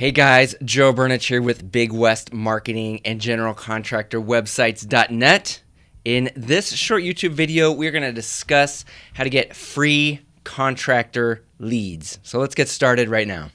Hey guys, Joe Burnich here with Big West Marketing and General Contractor Websites.net. In this short YouTube video, we're going to discuss how to get free contractor leads. So let's get started right now.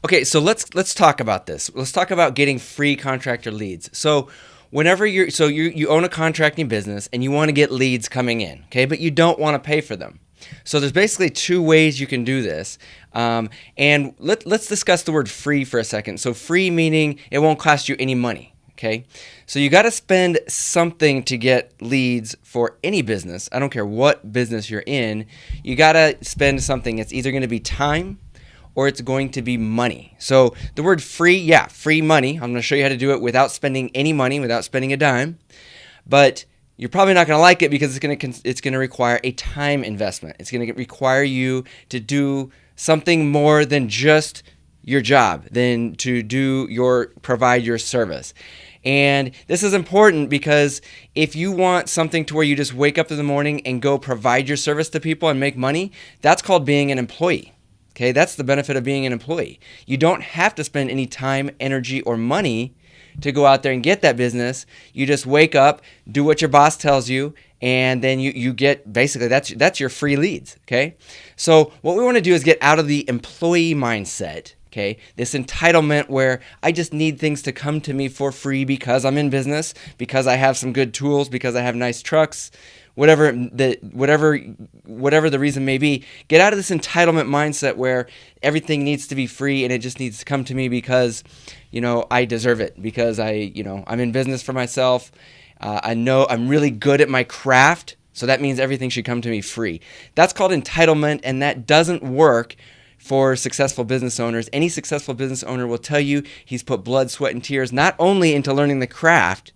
Okay, so let's talk about this. Let's talk about getting free contractor leads. So whenever you own a contracting business and you want to get leads coming in, okay, but you don't want to pay for them. So there's basically two ways you can do this. And let's discuss the word free for a second. So free meaning it won't cost you any money. Okay, so you got to spend something to get leads for any business. I don't care what business you're in. You got to spend something. It's either going to be time or it's going to be money. So the word free, free money. I'm going to show you how to do it without spending any money, without spending a dime. But you're probably not going to like it because it's going to require a time investment. It's going to require you to do something more than just your job, than to provide your service. And this is important because if you want something to where you just wake up in the morning and go provide your service to people and make money, that's called being an employee. Okay, that's the benefit of being an employee. You don't have to spend any time, energy, or money to go out there and get that business. You just wake up, do what your boss tells you, and then you get, basically, that's your free leads, okay? So what we want to do is get out of the employee mindset, okay? This entitlement where I just need things to come to me for free because I'm in business, because I have some good tools, because I have nice trucks, whatever the reason may be. Get out of this entitlement mindset where everything needs to be free and it just needs to come to me because, I deserve it, because I'm in business for myself. I know I'm really good at my craft, so that means everything should come to me free. That's called entitlement, and that doesn't work for successful business owners. Any successful business owner will tell you he's put blood, sweat, and tears not only into learning the craft,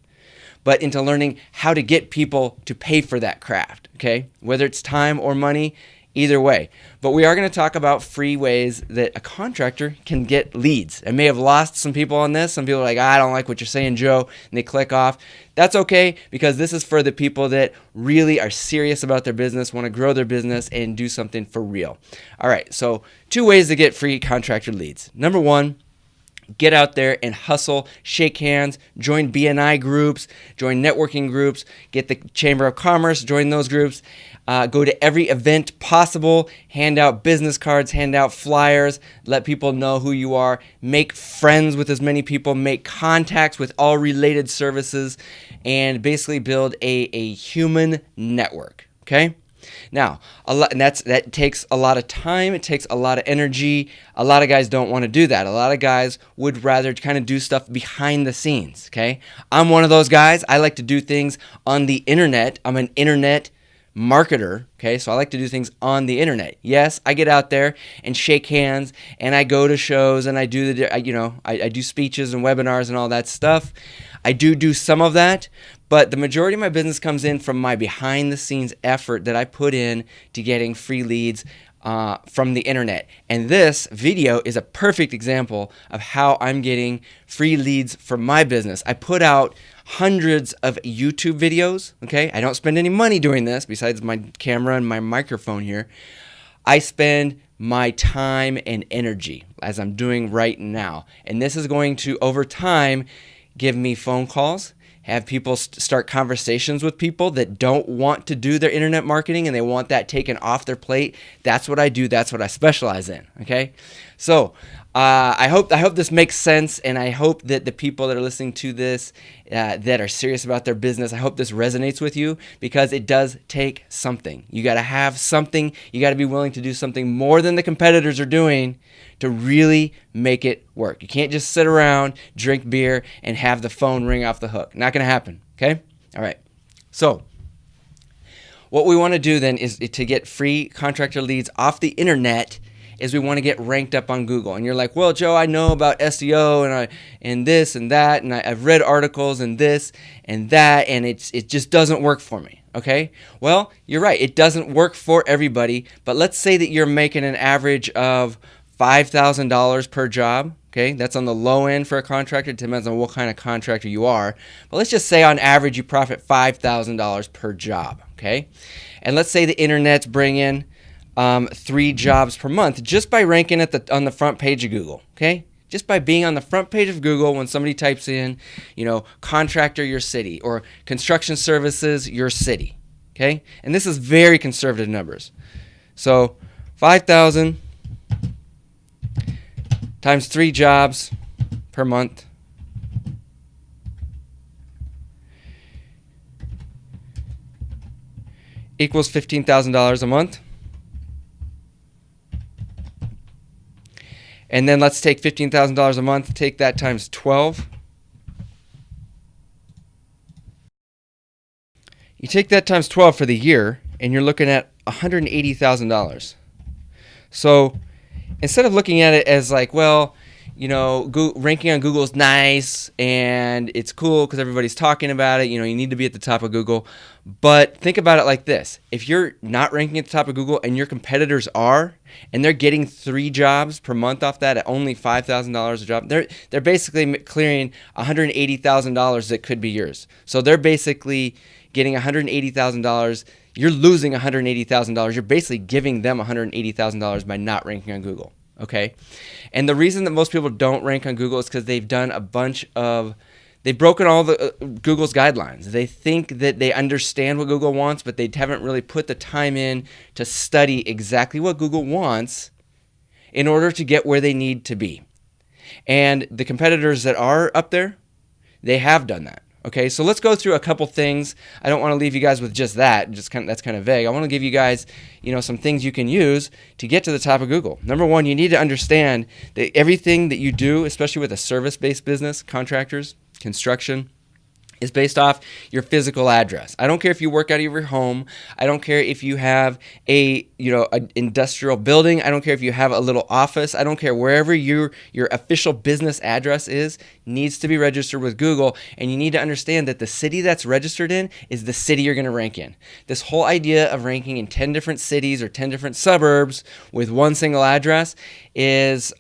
but into learning how to get people to pay for that craft, okay? Whether it's time or money, either way. But we are going to talk about free ways that a contractor can get leads. I may have lost some people on this. Some people are like, I don't like what you're saying, Joe, and they click off. That's okay, because this is for the people that really are serious about their business, want to grow their business, and do something for real. All right, so 2 ways to get free contractor leads. Number 1, get out there and hustle, shake hands, join BNI groups, join networking groups, get the Chamber of Commerce, join those groups, go to every event possible, hand out business cards, hand out flyers, let people know who you are, make friends with as many people, make contacts with all related services, and basically build a human network, okay? Now, that takes a lot of time. It takes a lot of energy. A lot of guys don't want to do that. A lot of guys would rather kind of do stuff behind the scenes, okay? I'm one of those guys. I like to do things on the internet. I'm an internet marketer, okay? So I like to do things on the internet. Yes, I get out there and shake hands, and I go to shows, and I do I do speeches and webinars and all that stuff. I do some of that, but the majority of my business comes in from my behind-the-scenes effort that I put in to getting free leads from the internet. And this video is a perfect example of how I'm getting free leads for my business. I put out hundreds of YouTube videos, okay? I don't spend any money doing this besides my camera and my microphone here. I spend my time and energy, as I'm doing right now. And this is going to, over time, give me phone calls, have people start conversations with people that don't want to do their internet marketing and they want that taken off their plate. That's what I do. That's what I specialize in, okay? So I hope this makes sense, and I hope that the people that are listening to this that are serious about their business, I hope this resonates with you, because it does take something. You got to have something. You got to be willing to do something more than the competitors are doing to really make it work. You can't just sit around, drink beer, and have the phone ring off the hook. Not going to happen, okay? All right. So what we want to do then is to get free contractor leads off the internet is we want to get ranked up on Google. And you're like, well, Joe, I know about SEO and this and that, and I've read articles and this and that, and it just doesn't work for me. Okay? Well, you're right. It doesn't work for everybody, but let's say that you're making an average of $5,000 per job. Okay, that's on the low end for a contractor. It depends on what kind of contractor you are. But let's just say on average you profit $5,000 per job. Okay, and let's say the internet's bringing 3 jobs per month just by ranking on the front page of Google. Okay, just by being on the front page of Google when somebody types in, contractor your city or construction services your city. Okay, and this is very conservative numbers. So 5,000 times 3 jobs per month equals $15,000 a month. And then let's take $15,000 a month, take that times 12. You take that times 12 for the year, and you're looking at $180,000. So instead of looking at it as like, well, ranking on Google is nice and it's cool because everybody's talking about it. You need to be at the top of Google. But think about it like this. If you're not ranking at the top of Google and your competitors are, and they're getting 3 jobs per month off that at only $5,000 a job, they're basically clearing $180,000 that could be yours. So they're basically getting $180,000. You're losing $180,000. You're basically giving them $180,000 by not ranking on Google. Okay, and the reason that most people don't rank on Google is because they've broken all the Google's guidelines. They think that they understand what Google wants, but they haven't really put the time in to study exactly what Google wants in order to get where they need to be. And the competitors that are up there, they have done that. Okay, so let's go through a couple things. I don't want to leave you guys with just that. That's kind of vague. I want to give you guys, some things you can use to get to the top of Google. Number one, you need to understand that everything that you do, especially with a service-based business, contractors, construction, is based off your physical address. I don't care if you work out of your home. I don't care if you have an industrial building. I don't care if you have a little office. I don't care wherever your official business address needs to be registered with Google. And you need to understand that the city that's registered in is the city you're going to rank in. This whole idea of ranking in 10 different cities or 10 different suburbs with one single address is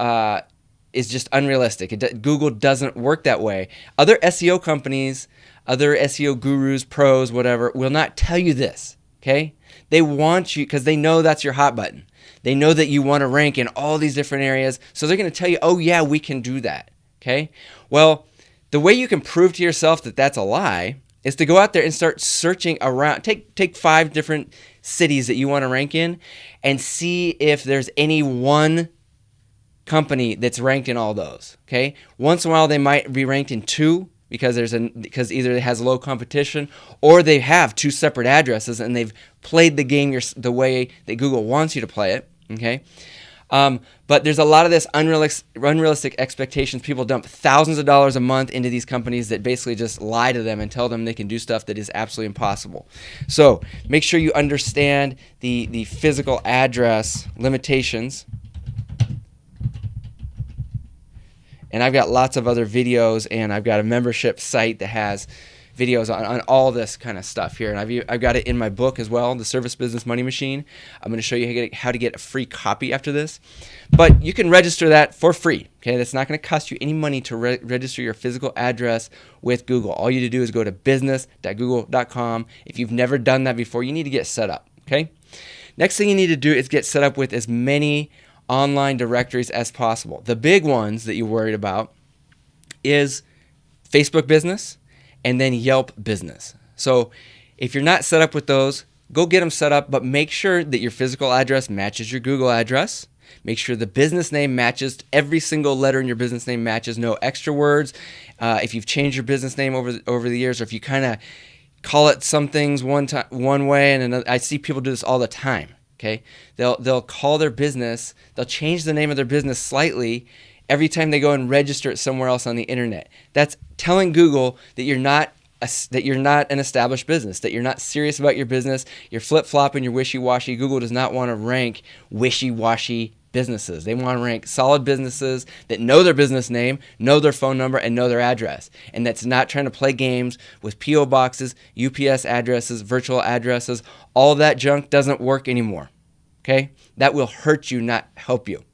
just unrealistic. Google doesn't work that way. Other SEO companies, other SEO gurus, pros, whatever, will not tell you this, okay? They want you, because they know that's your hot button. They know that you want to rank in all these different areas, so they're going to tell you, oh yeah, we can do that, okay? Well, the way you can prove to yourself that that's a lie is to go out there and start searching around. Take 5 different cities that you want to rank in and see if there's any one company that's ranked in all those, okay? Once in a while, they might be ranked in 2, because either it has low competition or they have 2 separate addresses and they've played the game the way that Google wants you to play it. Okay, but there's a lot of this unrealistic expectations. People dump thousands of dollars a month into these companies that basically just lie to them and tell them they can do stuff that is absolutely impossible. So make sure you understand the physical address limitations. And I've got lots of other videos, and I've got a membership site that has videos on all this kind of stuff here. And I've got it in my book as well, The Service Business Money Machine. I'm going to show you how to get a free copy after this. But you can register that for free. Okay, that's not going to cost you any money to register your physical address with Google. All you need to do is go to business.google.com. If you've never done that before, you need to get set up. Okay. Next thing you need to do is get set up with as many online directories as possible. The big ones that you're worried about is Facebook Business and then Yelp Business. So if you're not set up with those, go get them set up, but make sure that your physical address matches your Google address. Make sure the business name matches. Every single letter in your business name matches. No extra words. If you've changed your business name over the years, or if you kind of call it some things one way and another, I see people do this all the time. Okay, they'll call their business, they'll change the name of their business slightly every time they go and register it somewhere else on the internet. That's telling Google that you're not an established business, that you're not serious about your business. You're flip-flopping, you're wishy-washy. Google does not want to rank wishy-washy businesses. They want to rank solid businesses that know their business name, know their phone number, and know their address. And that's not trying to play games with P.O. boxes, UPS addresses, virtual addresses. All that junk doesn't work anymore. Okay? That will hurt you, not help you.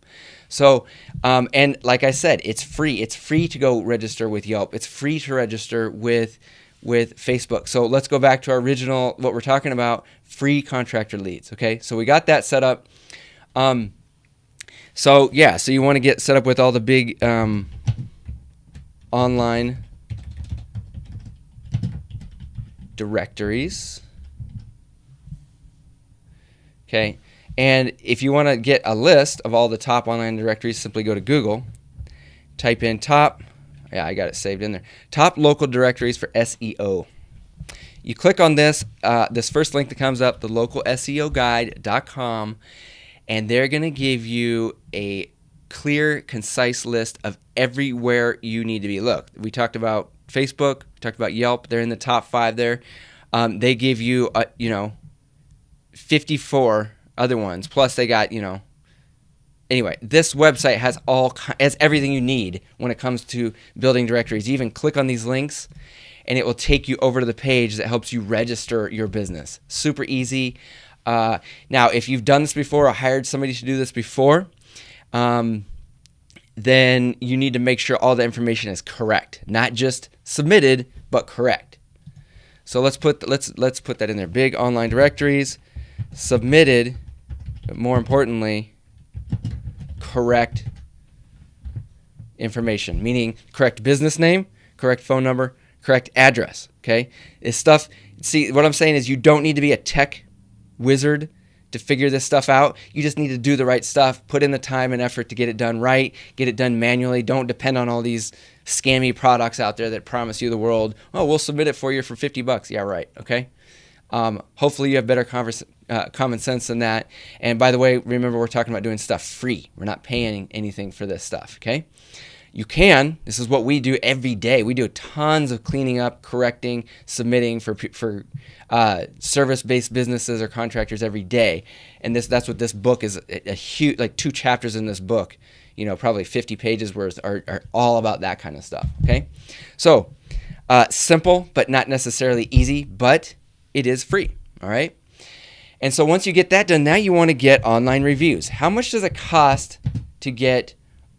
So, and like I said, it's free. It's free to go register with Yelp. It's free to register with Facebook. So let's go back to our original, what we're talking about, free contractor leads. Okay, so we got that set up. So yeah, so you want to get set up with all the big online directories. Okay, and if you want to get a list of all the top online directories, simply go to Google, type in top, yeah, I got it saved in there, top local directories for SEO. You click on this, this first link that comes up, the localseoguide.com, and they're going to give you a clear, concise list of everywhere you need to be. Look, we talked about Facebook, we talked about Yelp, they're in the top 5 there. They give you, 54 other ones, plus they got, anyway, this website has everything you need when it comes to building directories. You even click on these links and it will take you over to the page that helps you register your business. Super easy. Now, if you've done this before or hired somebody to do this before, then you need to make sure all the information is correct, not just submitted, but correct. So let's put that in there. Big online directories, submitted, but more importantly, correct information, meaning correct business name, correct phone number, correct address. Okay, this stuff. See, what I'm saying is you don't need to be a tech wizard to figure this stuff out. You just need to do the right stuff, put in the time and effort to get it done right, get it done manually. Don't depend on all these scammy products out there that promise you the world. Oh, we'll submit it for you for $50. Yeah, right. Okay. Hopefully you have better common sense than that. And by the way, remember we're talking about doing stuff free. We're not paying anything for this stuff, okay? You can. This is what we do every day. We do tons of cleaning up, correcting, submitting for service-based businesses or contractors every day. And that's what this book is, a huge, like 2 chapters in this book, probably 50 pages worth are all about that kind of stuff, okay? So simple, but not necessarily easy, but it is free, all right? And so once you get that done, now you want to get online reviews. How much does it cost to get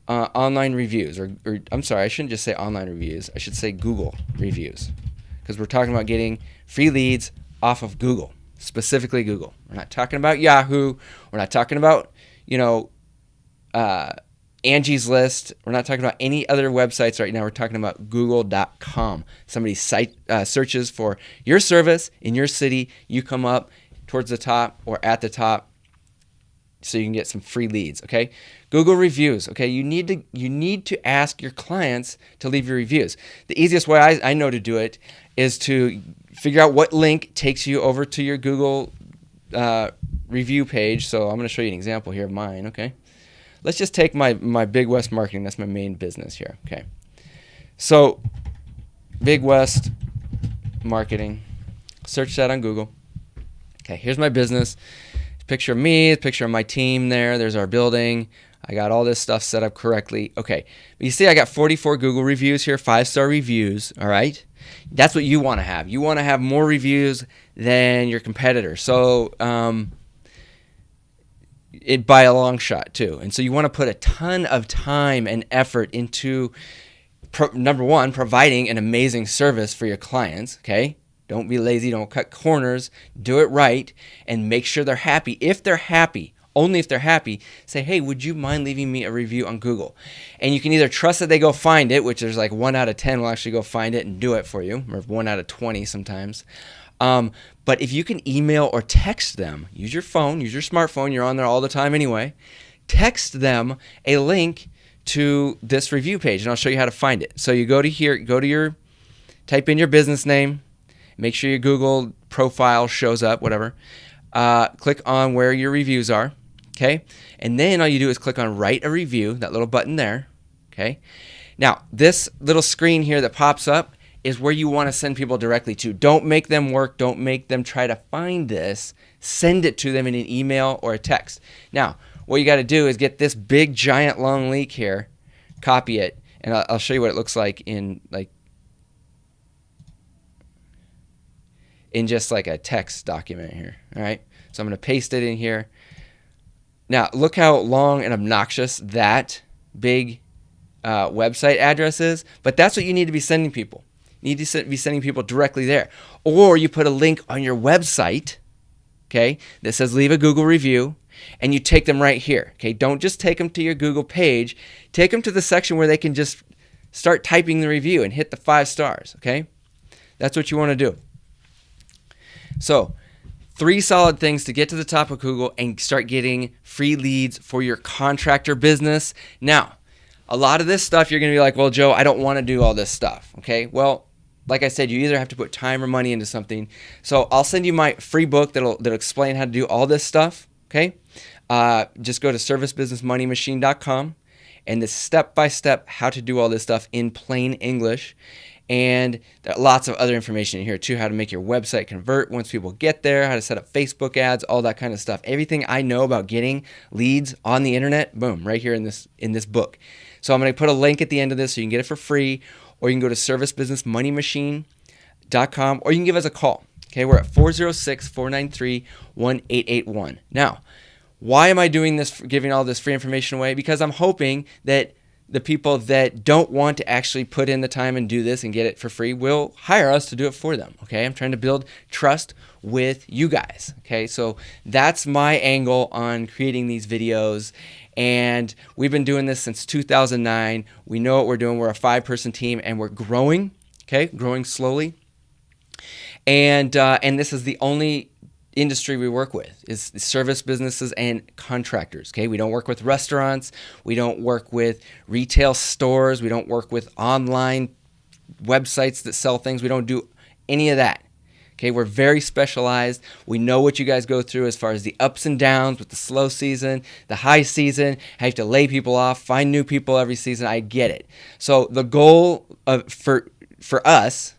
online reviews? Or I'm sorry, I shouldn't just say online reviews. I should say Google reviews, because we're talking about getting free leads off of Google, specifically Google. We're not talking about Yahoo. We're not talking about, Angie's List. We're not talking about any other websites right now. We're talking about google.com. Somebody searches for your service in your city. You come up towards the top or at the top so you can get some free leads, okay? Google reviews, okay? You need to ask your clients to leave your reviews. The easiest way I know to do it is to figure out what link takes you over to your Google review page. So I'm going to show you an example here of mine, okay? Let's just take my Big West Marketing. That's my main business here. Okay. So Big West Marketing. Search that on Google. Okay, here's my business. Picture of me, picture of my team there. There's our building. I got all this stuff set up correctly. Okay. But you see I got 44 Google reviews here, 5-star reviews, all right? That's what you want to have. You want to have more reviews than your competitor. So it by a long shot too. And so you want to put a ton of time and effort into number one, providing an amazing service for your clients, okay? Don't be lazy, don't cut corners, do it right, and make sure they're happy. If they're happy, only if they're happy, say, hey, would you mind leaving me a review on Google? And you can either trust that they go find it, which there's like 1 out of 10 will actually go find it and do it for you, or 1 out of 20 sometimes. But if you can email or text them, use your phone, use your smartphone, you're on there all the time anyway, text them a link to this review page, and I'll show you how to find it. So you go to here, type in your business name, make sure your Google profile shows up, whatever. Click on where your reviews are, okay? And then all you do is click on write a review, that little button there, okay? Now, this little screen here that pops up is where you want to send people directly to. Don't make them work. Don't make them try to find this. Send it to them in an email or a text. Now, what you got to do is get this big, giant, long link here, copy it, and I'll show you what it looks like in just like a text document here. All right. So I'm going to paste it in here. Now, look how long and obnoxious that big website address is, but that's what you need to be sending people. You need to be sending people directly there. Or you put a link on your website, okay, that says leave a Google review, and you take them right here. Okay, don't just take them to your Google page. Take them to the section where they can just start typing the review and hit the 5 stars. Okay, that's what you want to do. So 3 solid things to get to the top of Google and start getting free leads for your contractor business. Now, a lot of this stuff you're going to be like, well, Joe, I don't want to do all this stuff. Okay, well, like I said, you either have to put time or money into something. So I'll send you my free book that'll explain how to do all this stuff. Okay, just go to servicebusinessmoneymachine.com, and this step-by-step how to do all this stuff in plain English. And there are lots of other information in here too, how to make your website convert once people get there, how to set up Facebook ads, all that kind of stuff. Everything I know about getting leads on the internet, boom, right here in this book. So I'm going to put a link at the end of this so you can get it for free, or you can go to servicebusinessmoneymachine.com, or you can give us a call. Okay, we're at 406-493-1881. Now, why am I doing this, giving all this free information away? Because I'm hoping that the people that don't want to actually put in the time and do this and get it for free will hire us to do it for them. Okay, I'm trying to build trust with you guys. Okay, so that's my angle on creating these videos. And we've been doing this since 2009. We know what we're doing. We're a 5-person team, and we're growing. Okay, growing slowly. And this is the only industry we work with is service businesses and contractors. Okay, we don't work with restaurants. We don't work with retail stores. We don't work with online websites that sell things. We don't do any of that. Okay, we're very specialized. We know what you guys go through as far as the ups and downs with the slow season, the high season. I have to lay people off, find new people every season. I get it. So the goal for us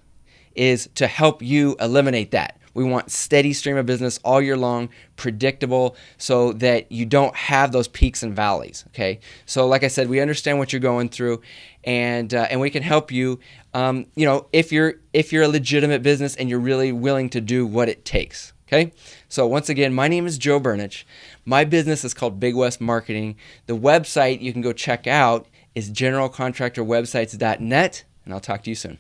is to help you eliminate that. We want steady stream of business all year long, predictable, so that you don't have those peaks and valleys. Okay, so like I said, we understand what you're going through, and we can help you. If you're a legitimate business and you're really willing to do what it takes. Okay, so once again, my name is Joe Burnich. My business is called Big West Marketing. The website you can go check out is generalcontractorwebsites.net, and I'll talk to you soon.